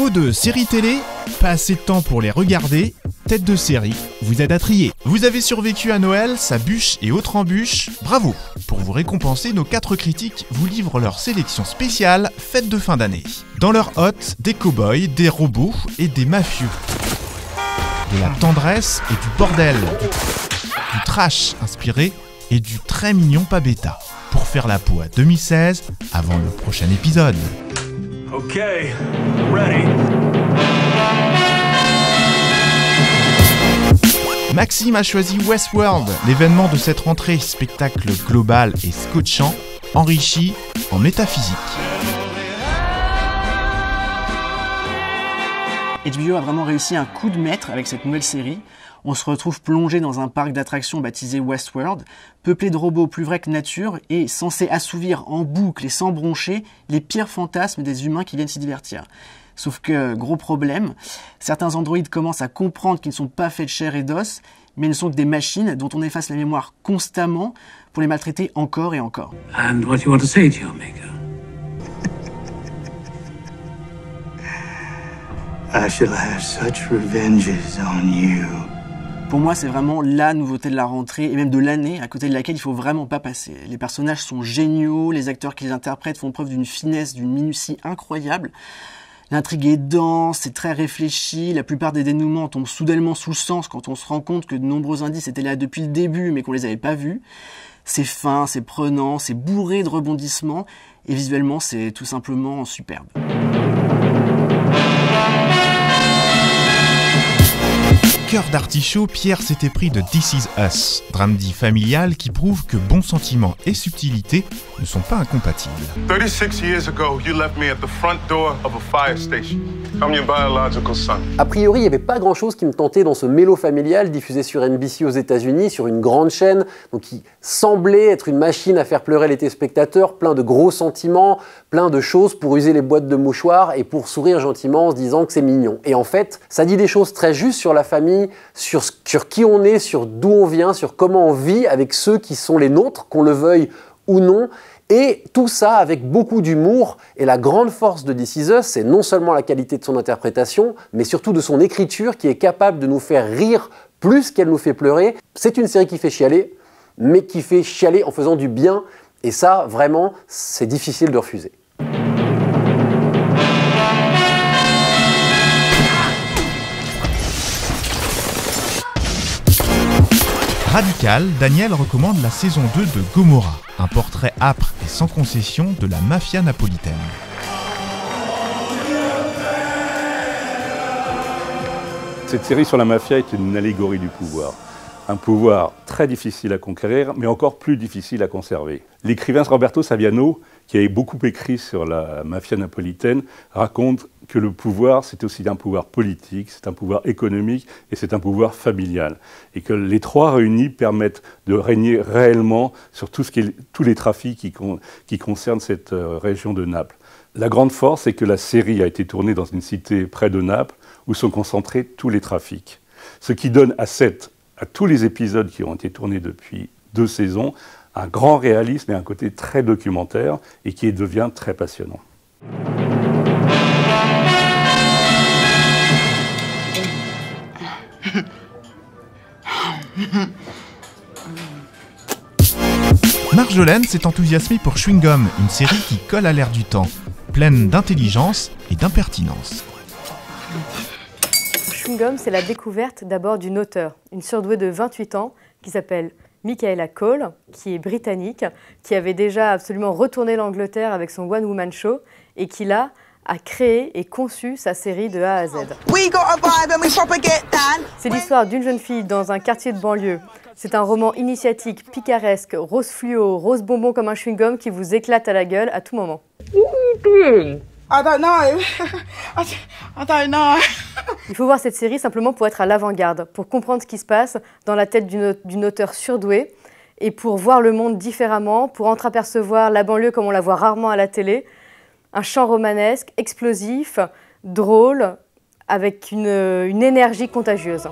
Trop de séries télé, pas assez de temps pour les regarder, Tête de série vous aide à trier. Vous avez survécu à Noël, sa bûche et autres embûches, bravo! Pour vous récompenser, nos 4 critiques vous livrent leur sélection spéciale fête de fin d'année. Dans leur hôte, des cow-boys, des robots et des mafieux. De la tendresse et du bordel, du trash inspiré et du très mignon pas bêta. Pour faire la peau à 2016 avant le prochain épisode. Ok, ready. Maxime a choisi Westworld, l'événement de cette rentrée, spectacle global et scotchant, enrichi en métaphysique. HBO a vraiment réussi un coup de maître avec cette nouvelle série. On se retrouve plongé dans un parc d'attractions baptisé Westworld, peuplé de robots plus vrais que nature et censé assouvir en boucle et sans broncher les pires fantasmes des humains qui viennent s'y divertir. Sauf que, gros problème, certains androïdes commencent à comprendre qu'ils ne sont pas faits de chair et d'os, mais ne sont que des machines dont on efface la mémoire constamment pour les maltraiter encore et encore. And what you want to say to your maker? I shall have such revenges on you. Pour moi, c'est vraiment la nouveauté de la rentrée et même de l'année, à côté de laquelle il faut vraiment pas passer. Les personnages sont géniaux, les acteurs qui les interprètent font preuve d'une finesse, d'une minutie incroyable. L'intrigue est dense, c'est très réfléchi, la plupart des dénouements tombent soudainement sous le sens quand on se rend compte que de nombreux indices étaient là depuis le début mais qu'on les avait pas vus. C'est fin, c'est prenant, c'est bourré de rebondissements et visuellement c'est tout simplement superbe. Cœur d'artichaut, Pierre s'était pris de This Is Us, drame dit familial qui prouve que bons sentiments et subtilité ne sont pas incompatibles. 36 years ago, you left me at the front door of a fire station. I'm your biological son. A priori, il n'y avait pas grand-chose qui me tentait dans ce mélo familial diffusé sur NBC aux États-Unis, sur une grande chaîne, donc qui semblait être une machine à faire pleurer les téléspectateurs, plein de gros sentiments, plein de choses pour user les boîtes de mouchoirs et pour sourire gentiment en se disant que c'est mignon. Et en fait, ça dit des choses très justes sur la famille, sur qui on est, sur d'où on vient, sur comment on vit avec ceux qui sont les nôtres, qu'on le veuille ou non. Et tout ça avec beaucoup d'humour. Et la grande force de This Is Us, c'est non seulement la qualité de son interprétation, mais surtout de son écriture qui est capable de nous faire rire plus qu'elle nous fait pleurer. C'est une série qui fait chialer, mais qui fait chialer en faisant du bien. Et ça, vraiment, c'est difficile de refuser. Radical, Daniel recommande la saison 2 de Gomorrah, un portrait âpre et sans concession de la mafia napolitaine. Cette série sur la mafia est une allégorie du pouvoir. Un pouvoir très difficile à conquérir, mais encore plus difficile à conserver. L'écrivain Roberto Saviano, qui avait beaucoup écrit sur la mafia napolitaine, raconte que le pouvoir, c'est aussi un pouvoir politique, c'est un pouvoir économique et c'est un pouvoir familial. Et que les trois réunis permettent de régner réellement sur tous les trafics qui concernent cette région de Naples. La grande force, c'est que la série a été tournée dans une cité près de Naples, où sont concentrés tous les trafics. Ce qui donne à tous les épisodes qui ont été tournés depuis 2 saisons, un grand réalisme et un côté très documentaire et qui devient très passionnant. Marjolaine s'est enthousiasmée pour Chewing Gum, une série qui colle à l'air du temps, pleine d'intelligence et d'impertinence. Chewing Gum, c'est la découverte d'abord d'une auteure, une surdouée de 28 ans qui s'appelle Michaela Coel, qui est britannique, qui avait déjà absolument retourné l'Angleterre avec son One Woman Show et qui là a créé et conçu sa série de A à Z. C'est l'histoire d'une jeune fille dans un quartier de banlieue. C'est un roman initiatique, picaresque, rose fluo, rose bonbon comme un chewing-gum qui vous éclate à la gueule à tout moment. Il faut voir cette série simplement pour être à l'avant-garde, pour comprendre ce qui se passe dans la tête d'une auteure surdouée et pour voir le monde différemment, pour entreapercevoir la banlieue comme on la voit rarement à la télé. Un chant romanesque, explosif, drôle, avec une énergie contagieuse.